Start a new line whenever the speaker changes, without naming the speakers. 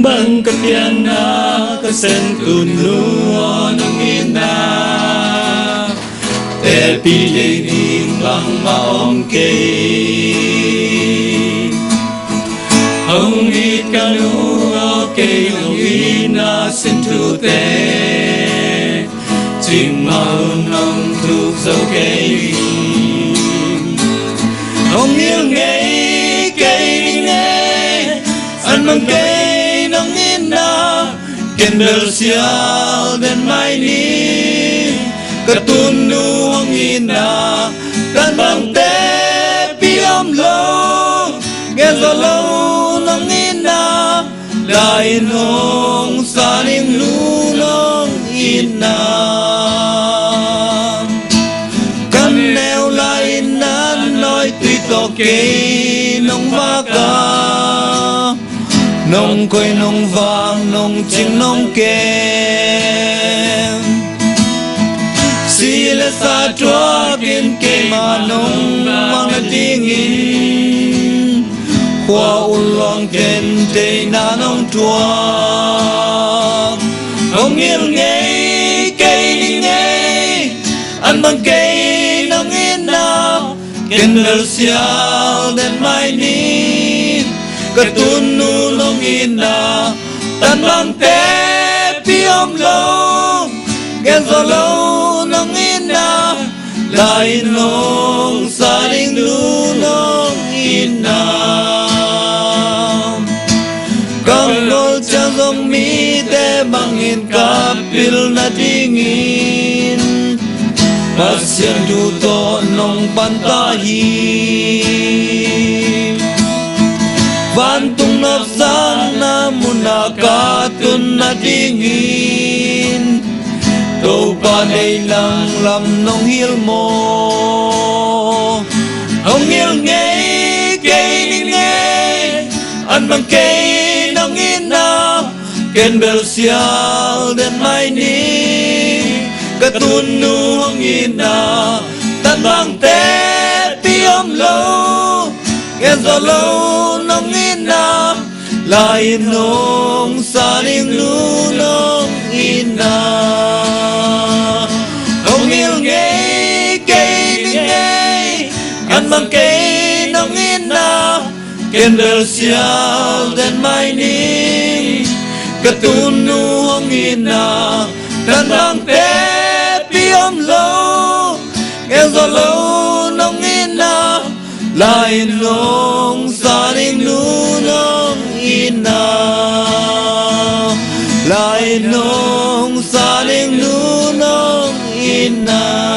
bang kapiana kasentu nuo nong ina te pile ni bang maom ke hong hit kanu ke nong ina sentu te chim mau nong thu dâu ke hong yêu ngay cây nghe ăn măng cây nong ina kendel sial dan mai ni katun nuang ina dan bang te piam lo nghe gió lâu nong ina lai nong saling lu nong ina kan neo lai ina nói tuy to kê nong va ca nong coi nong vàng nong chinh nong kem si la sa chua kiên kê mà nong mang la tiếng in hoa u loang trên tây na nong chua ông yêu nghe cây đi nghe ăn bằng cây nong in na kiên lơ xiao đến mai ni katun nu nong ina tan bang te piom lo gen zo lo nong ina lai nong saling nu nong ina kang nol chang zong mi te bang in kapil na dingin pasien du to nong pantahi Bantung nafsana muna katun na dingin Tau panay lang lam nong hil mo Hong hil ngay kay ni ngay An bang kay nong ina Ken bel sial den mai ni Katun nu hong ina Tan bang te piom lo Nghe gió lâu nong ina lai nong saling lu nong ina hong il ngay cây đi ngay ăn bằng cây nong ina ken bel sial den mai ni katun nu hong ina tan bang te piom lo nghe gió lâu nong ina lai nong saling lu nong ina lai nong saling lu nong ina